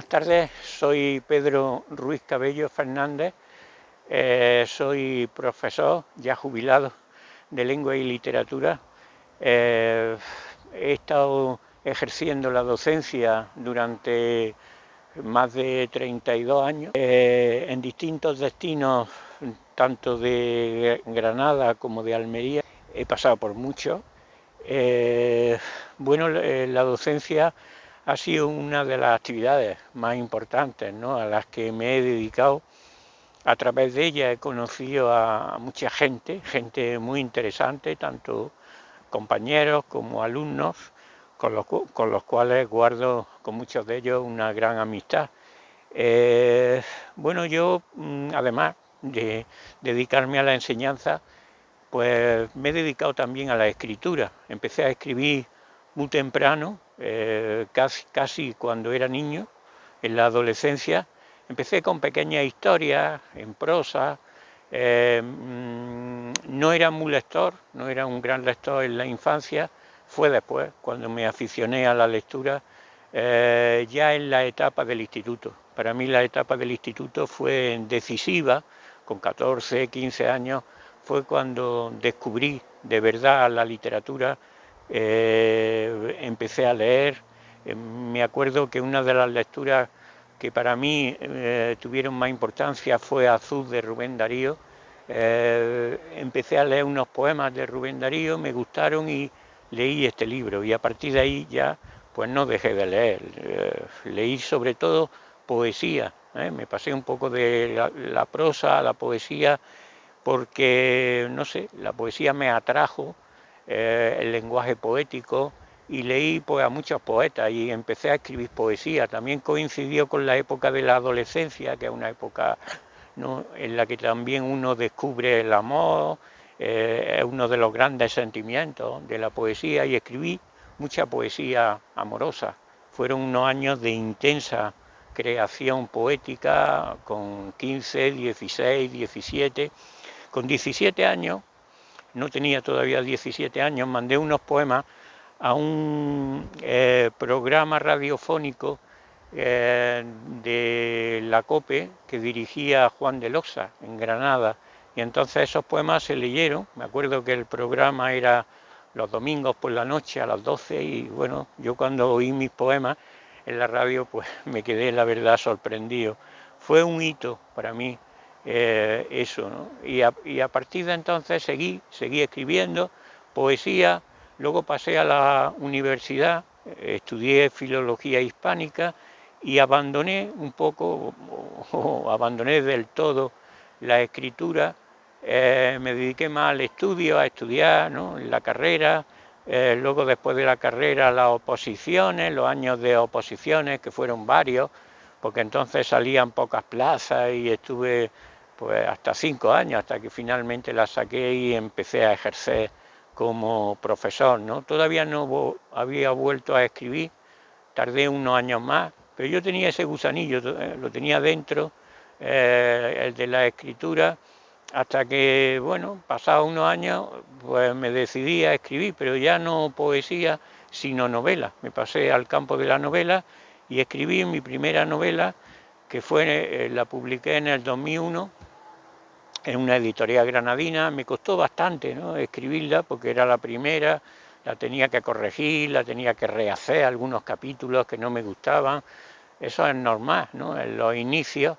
tardes, soy Pedro Ruiz Cabello Fernández, soy profesor ya jubilado de lengua y literatura. He estado ejerciendo la docencia durante más de 32 años en distintos destinos, tanto de Granada como de Almería. He pasado por muchos. La docencia ha sido una de las actividades más importantes, ¿no?, a las que me he dedicado. A través de ella he conocido a mucha gente muy interesante, tanto compañeros como alumnos, con los cuales guardo con muchos de ellos una gran amistad. Yo, además de dedicarme a la enseñanza, pues me he dedicado también a la escritura. Empecé a escribir muy temprano, casi cuando era niño, en la adolescencia. Empecé con pequeñas historias en prosa. No era muy lector, no era un gran lector en la infancia. Fue después, cuando me aficioné a la lectura, ya en la etapa del instituto. Para mí la etapa del instituto fue decisiva. Con 14, 15 años fue cuando descubrí de verdad la literatura. Empecé a leer. Me acuerdo que una de las lecturas que para mí tuvieron más importancia fue Azul, de Rubén Darío. Empecé a leer unos poemas de Rubén Darío, me gustaron y leí este libro, y a partir de ahí ya pues no dejé de leer. Leí sobre todo poesía. Me pasé un poco de la prosa a la poesía, porque, no sé, la poesía me atrajo, el lenguaje poético, y leí pues a muchos poetas y empecé a escribir poesía. También coincidió con la época de la adolescencia, que es una época, ¿no?, en la que también uno descubre el amor. Es uno de los grandes sentimientos de la poesía, y escribí mucha poesía amorosa. Fueron unos años de intensa creación poética, con 15, 16, 17. Con 17 años, no tenía todavía 17 años, mandé unos poemas a un programa radiofónico de la COPE, que dirigía Juan de Loxa en Granada. Y entonces esos poemas se leyeron. Me acuerdo que el programa era los domingos por la noche a las 12, y bueno, yo cuando oí mis poemas en la radio pues me quedé, la verdad, sorprendido. Fue un hito para mí, eso, ¿no? Y a partir de entonces seguí escribiendo poesía. Luego pasé a la universidad, estudié filología hispánica y abandoné un poco, o abandoné del todo, la escritura. Me dediqué más al estudio, a estudiar, ¿no?, en la carrera. Luego, después de la carrera, las oposiciones, los años de oposiciones, que fueron varios, porque entonces salían pocas plazas, y estuve pues hasta 5 años, hasta que finalmente la saqué y empecé a ejercer como profesor, ¿no? Todavía no había vuelto a escribir, tardé unos años más, pero yo tenía ese gusanillo, lo tenía dentro, el de la escritura, hasta que, bueno, pasados unos años, pues me decidí a escribir, pero ya no poesía, sino novela. Me pasé al campo de la novela y escribí mi primera novela, que la publiqué en el 2001, en una editorial granadina. Me costó bastante, ¿no?, escribirla, porque era la primera, la tenía que corregir, la tenía que rehacer, algunos capítulos que no me gustaban. Eso es normal, ¿no?, en los inicios.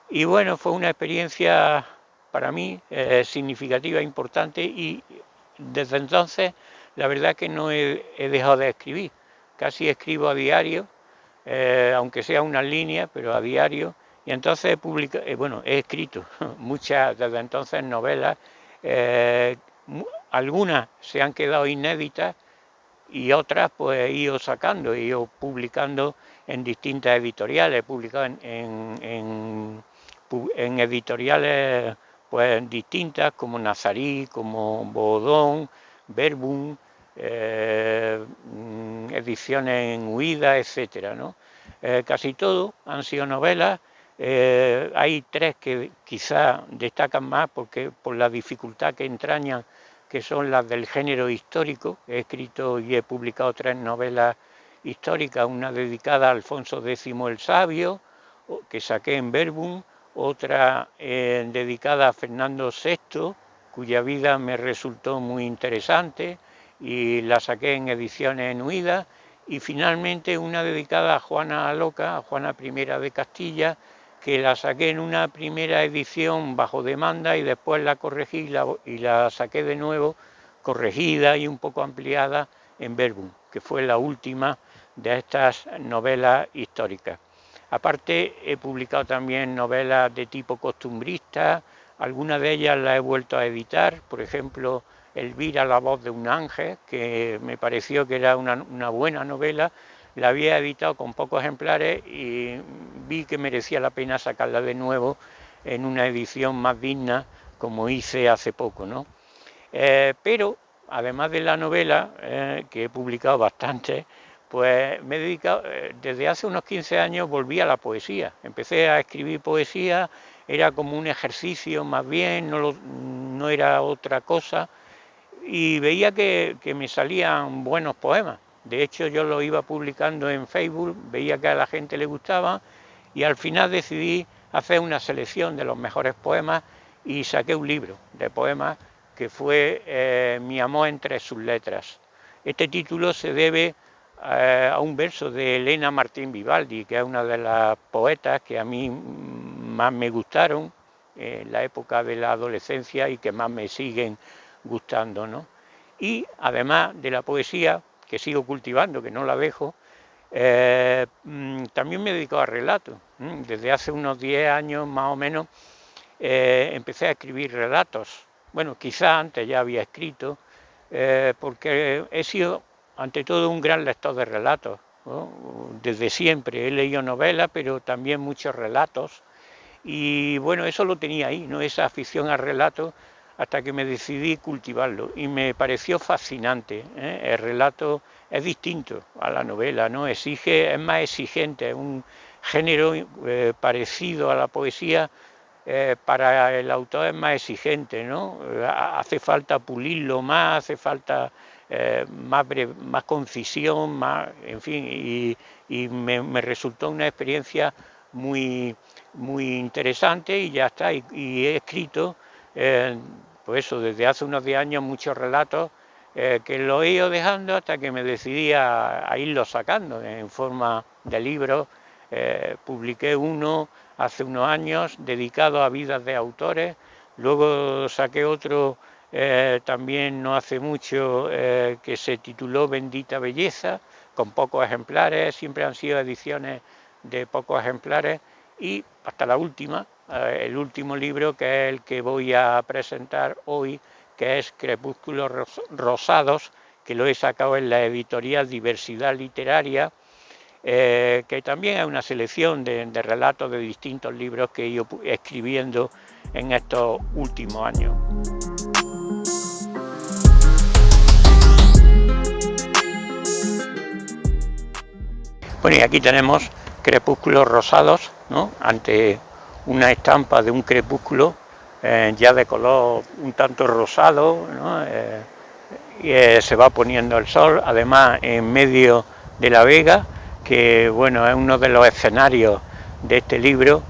Y bueno, fue una experiencia para mí significativa, importante, y desde entonces la verdad que no he dejado de escribir. Casi escribo a diario, aunque sea una línea, pero a diario. Y entonces he escrito muchas desde entonces novelas. Algunas se han quedado inéditas, y otras pues he ido sacando, he ido publicando en distintas editoriales. He publicado en editoriales pues distintas, como Nazarí, como Bodón, Verbum, ediciones en Huida, etcétera, ¿no? Casi todo han sido novelas. Hay 3 que quizás destacan más porque por la dificultad que entrañan, que son las del género histórico. He escrito y he publicado 3 novelas históricas, una dedicada a Alfonso X el Sabio, que saqué en Verbum, otra dedicada a Fernando VI, cuya vida me resultó muy interesante y la saqué en Ediciones Enuidas, y finalmente una dedicada a Juana la Loca, a Juana I de Castilla, que la saqué en una primera edición bajo demanda y después la corregí y la saqué de nuevo corregida y un poco ampliada en Verbum, que fue la última de estas novelas históricas. Aparte, he publicado también novelas de tipo costumbrista, algunas de ellas las he vuelto a editar, por ejemplo, Elvira, la voz de un ángel, que me pareció que era una buena novela. La había editado con pocos ejemplares y vi que merecía la pena sacarla de nuevo en una edición más digna, como hice hace poco, ¿no? Pero, además de la novela, que he publicado bastante, pues me he dedicado, desde hace unos 15 años volví a la poesía. Empecé a escribir poesía, era como un ejercicio más bien, no era otra cosa, y veía que me salían buenos poemas. De hecho, yo lo iba publicando en Facebook, veía que a la gente le gustaba, y al final decidí hacer una selección de los mejores poemas y saqué un libro de poemas que fue Mi amor entre sus letras. Este título se debe a un verso de Elena Martín Vivaldi, que es una de las poetas que a mí más me gustaron en la época de la adolescencia y que más me siguen gustando, ¿no? Y además de la poesía, que sigo cultivando, que no la dejo, también me dedico a relatos. Desde hace unos 10 años más o menos empecé a escribir relatos. Bueno, quizá antes ya había escrito, porque he sido ante todo un gran lector de relatos, ¿no? Desde siempre he leído novelas, pero también muchos relatos, y bueno, eso lo tenía ahí, ¿no? Esa afición al relato, hasta que me decidí cultivarlo y me pareció fascinante, ¿eh? El relato es distinto a la novela, ¿no? Es más exigente, es un género parecido a la poesía. Para el autor es más exigente, ¿no? Hace falta pulirlo más, hace falta más concisión, más, en fin, y me resultó una experiencia muy interesante, y ya está, y he escrito, pues eso, desde hace unos 10 años muchos relatos que lo he ido dejando hasta que me decidí a irlos sacando en forma de libros. Publiqué uno hace unos años dedicado a vidas de autores, luego saqué otro también no hace mucho que se tituló Bendita Belleza, con pocos ejemplares, siempre han sido ediciones de pocos ejemplares, y hasta la última, el último libro, que es el que voy a presentar hoy, que es Crepúsculos Rosados, que lo he sacado en la editorial Diversidad Literaria, que también es una selección de relatos de distintos libros que he ido escribiendo en estos últimos años. Bueno, y aquí tenemos Crepúsculos Rosados, ¿no? Ante una estampa de un crepúsculo ya de color un tanto rosado, ¿no? Y se va poniendo el sol, además en medio de la vega, que bueno, es uno de los escenarios de este libro,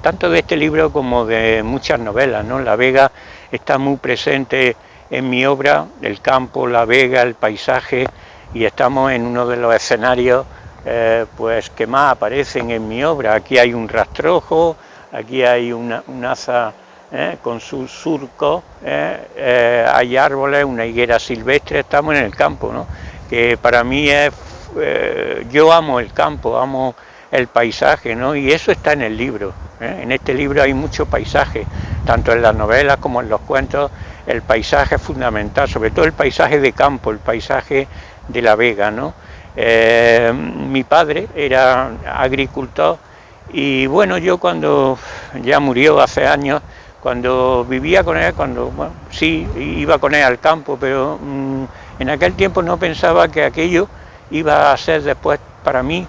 tanto de este libro como de muchas novelas, ¿no? La vega está muy presente en mi obra, el campo, la vega, el paisaje, y estamos en uno de los escenarios pues que más aparecen en mi obra. Aquí hay un rastrojo, aquí hay un asa con sus surcos, hay árboles, una higuera silvestre, estamos en el campo, ¿no? Que para mí es, yo amo el campo, amo el paisaje, ¿no? Y eso está en el libro, en este libro hay mucho paisaje, tanto en las novelas como en los cuentos. El paisaje es fundamental, sobre todo el paisaje de campo, el paisaje de la vega, ¿no? Mi padre era agricultor, y bueno, yo cuando ya murió hace años, cuando vivía con él, bueno, sí, iba con él al campo, pero en aquel tiempo no pensaba que aquello iba a ser después para mí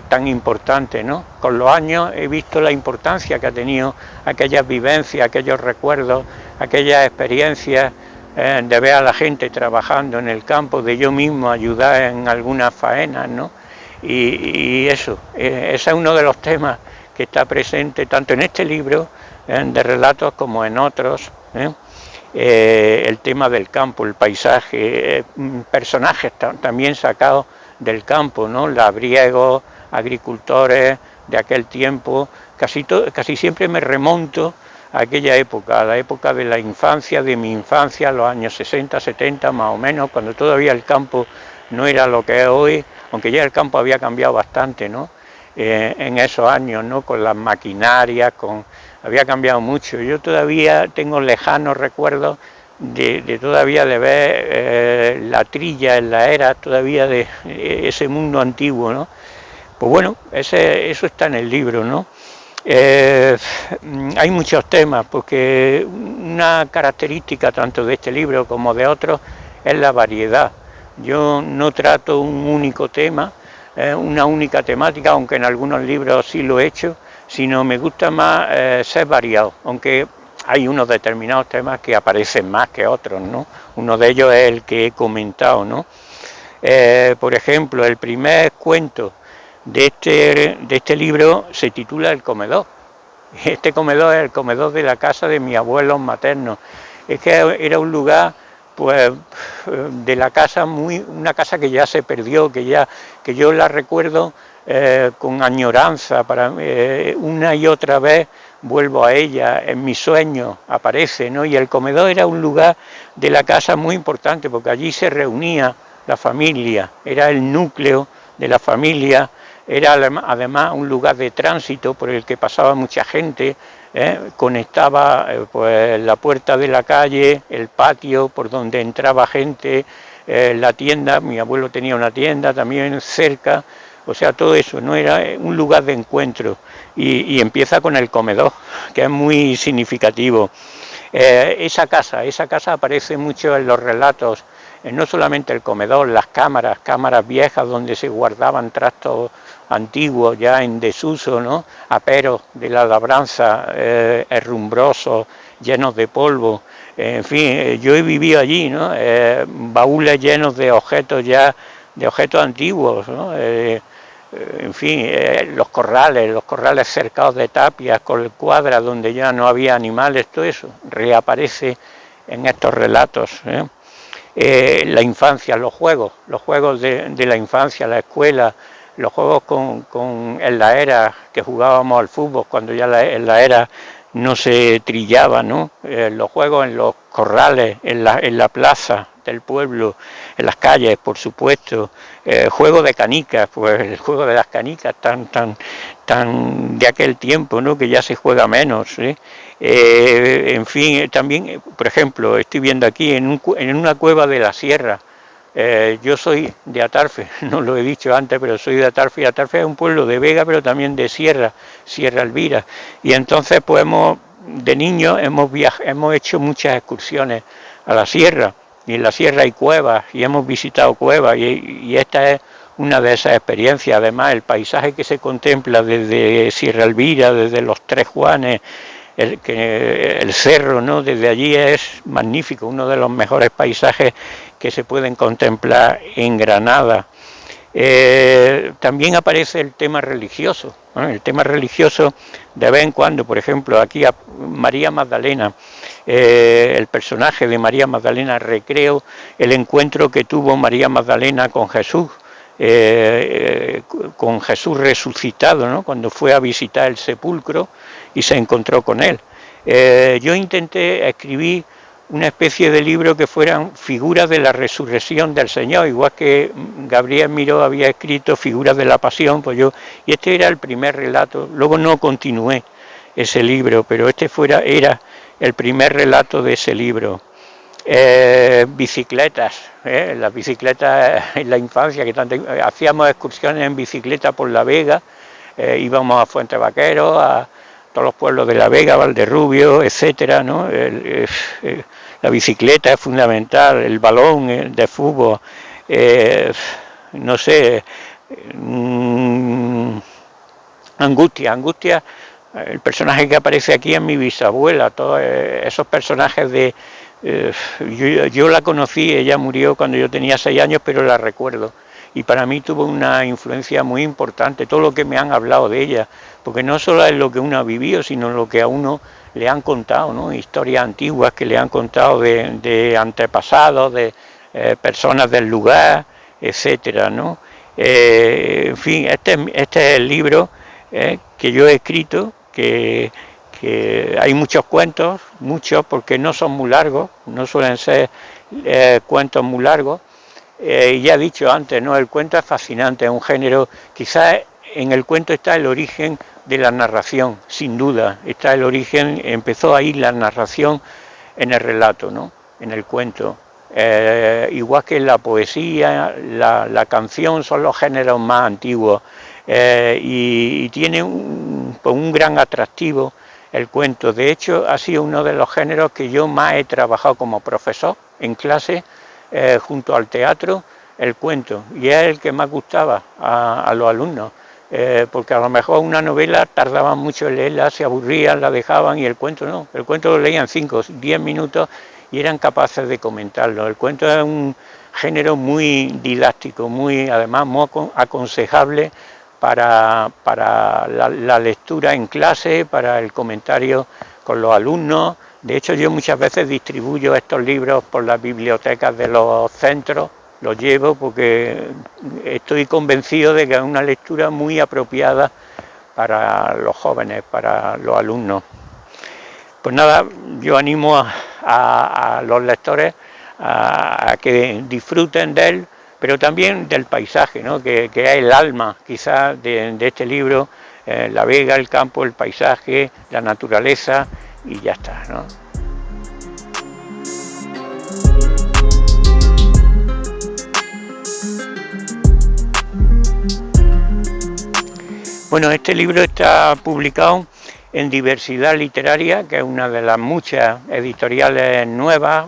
tan importante, ¿no? Con los años he visto la importancia que ha tenido aquellas vivencias, aquellos recuerdos, aquellas experiencias, de ver a la gente trabajando en el campo, de yo mismo ayudar en algunas faenas, ¿no? Y eso, ese es uno de los temas que está presente tanto en este libro de relatos como en otros, el tema del campo, el paisaje, personajes también sacados del campo, ¿no? Labriegos, agricultores de aquel tiempo, casi siempre me remonto a aquella época, a la época de la infancia, de mi infancia, los años 60, 70 más o menos, cuando todavía el campo no era lo que es hoy, aunque ya el campo había cambiado bastante, ¿no? En esos años, ¿no? Con las maquinarias, había cambiado mucho. Yo todavía tengo lejanos recuerdos de todavía de ver la trilla en la era todavía de ese mundo antiguo, ¿no? Pues bueno, eso está en el libro, ¿no? Hay muchos temas, porque una característica tanto de este libro como de otros es la variedad. Yo no trato un único tema, una única temática, aunque en algunos libros sí lo he hecho, sino me gusta más ser variado, aunque hay unos determinados temas que aparecen más que otros, ¿no? Uno de ellos es el que he comentado, ¿no? Por ejemplo, el primer cuento de este libro se titula El comedor. Este comedor es el comedor de la casa de mis abuelos maternos. Es que era un lugar, pues, de la casa, una casa que ya se perdió, que yo la recuerdo con añoranza. Una y otra vez vuelvo a ella, en mis sueños aparece, ¿no? Y el comedor era un lugar de la casa muy importante, porque allí se reunía la familia, era el núcleo de la familia, era además un lugar de tránsito por el que pasaba mucha gente, conectaba pues la puerta de la calle, el patio por donde entraba gente, la tienda, mi abuelo tenía una tienda también cerca, o sea, todo eso, ¿no? Era un lugar de encuentro y empieza con el comedor, que es muy significativo. Esa casa aparece mucho en los relatos, no solamente el comedor, las cámaras viejas donde se guardaban trastos antiguos ya en desuso, ¿no? Aperos de la labranza, herrumbrosos, llenos de polvo, en fin, yo he vivido allí, ¿no? Baúles llenos de objetos antiguos, ¿no? En fin, los corrales cercados de tapias, con cuadras donde ya no había animales, todo eso reaparece en estos relatos. La infancia, los juegos de la infancia, la escuela, los juegos en la era que jugábamos al fútbol, cuando ya en la era no se trillaba, ¿no? Los juegos en los corrales, en la plaza del pueblo, en las calles, por supuesto, juego de canicas, pues el juego de las canicas tan de aquel tiempo, ¿no? Que ya se juega menos, en fin, también, por ejemplo, estoy viendo aquí en una cueva de la sierra. Yo soy de Atarfe, no lo he dicho antes, pero soy de Atarfe, y Atarfe es un pueblo de Vega, pero también de Sierra Elvira, y entonces pues de niños hemos hecho muchas excursiones a la sierra, y en la sierra hay cuevas, y hemos visitado cuevas, y esta es una de esas experiencias. Además, el paisaje que se contempla desde Sierra Elvira, desde los Tres Juanes, el cerro, ¿no? Desde allí es magnífico, uno de los mejores paisajes que se pueden contemplar en Granada. También aparece el tema religioso, ¿no? El tema religioso de vez en cuando, por ejemplo, aquí a María Magdalena, el personaje de María Magdalena, recreo el encuentro que tuvo María Magdalena con Jesús resucitado, ¿no? Cuando fue a visitar el sepulcro y se encontró con él. Yo intenté escribir una especie de libro que fueran figuras de la resurrección del Señor, igual que Gabriel Miró había escrito Figuras de la Pasión, pues y este era el primer relato. Luego no continué ese libro, pero era el primer relato de ese libro. Bicicletas, las bicicletas en la infancia, hacíamos excursiones en bicicleta por La Vega, íbamos a Fuente Vaquero, a todos los pueblos de La Vega, Valderrubio, etcétera, ¿no? La bicicleta es fundamental, el balón de fútbol, no sé, Angustia, el personaje que aparece aquí es mi bisabuela, todos esos personajes yo la conocí, ella murió cuando yo tenía 6 años, pero la recuerdo. Y para mí tuvo una influencia muy importante, todo lo que me han hablado de ella, porque no solo es lo que uno ha vivido, sino lo que a uno le han contado, ¿no? Historias antiguas que le han contado de antepasados, de personas del lugar, etcétera, ¿no? En fin, este es el libro que yo he escrito, que hay muchos cuentos, muchos porque no son muy largos, no suelen ser cuentos muy largos. Ya he dicho antes, ¿no? El cuento es fascinante, es un género, quizás en el cuento está el origen de la narración, sin duda, está el origen, empezó ahí la narración en el relato, ¿no? En el cuento. Igual que la poesía, la canción son los géneros más antiguos, y tiene un gran atractivo el cuento. De hecho, ha sido uno de los géneros que yo más he trabajado como profesor en clase, junto al teatro, el cuento, y es el que más gustaba a los alumnos, porque a lo mejor una novela tardaban mucho en leerla, se aburrían, la dejaban, y el cuento no, el cuento lo leían 5 o 10 minutos y eran capaces de comentarlo. El cuento es un género muy didáctico, además muy aconsejable para la lectura en clase, para el comentario con los alumnos. De hecho, yo muchas veces distribuyo estos libros por las bibliotecas de los centros, los llevo porque estoy convencido de que es una lectura muy apropiada para los jóvenes, para los alumnos. Pues nada, yo animo a los lectores a que disfruten de él, pero también del paisaje, ¿no? que es el alma quizás de este libro, la vega, el campo, el paisaje, la naturaleza, y ya está, ¿no? Bueno, este libro está publicado en Diversidad Literaria, que es una de las muchas editoriales nuevas,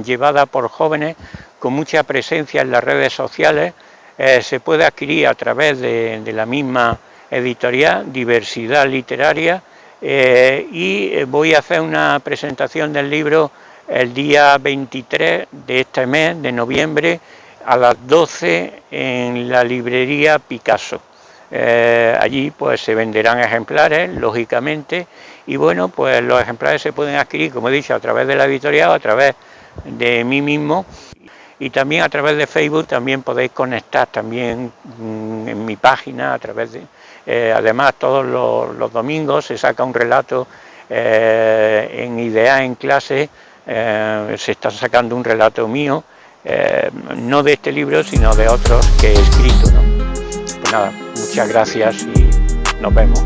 llevadas por jóvenes, con mucha presencia en las redes sociales. Se puede adquirir a través de la misma editorial, Diversidad Literaria, y voy a hacer una presentación del libro el día 23 de este mes, de noviembre, a las 12 en la librería Picasso. Allí pues se venderán ejemplares, lógicamente, y bueno, pues los ejemplares se pueden adquirir, como he dicho, a través de la editorial, a través de mí mismo, y también a través de Facebook. También podéis conectar también en mi página, a través de, además todos los domingos se saca un relato en Ideas en Clase, se está sacando un relato mío, no de este libro, sino de otros que he escrito, ¿no? Pues nada, muchas gracias y nos vemos.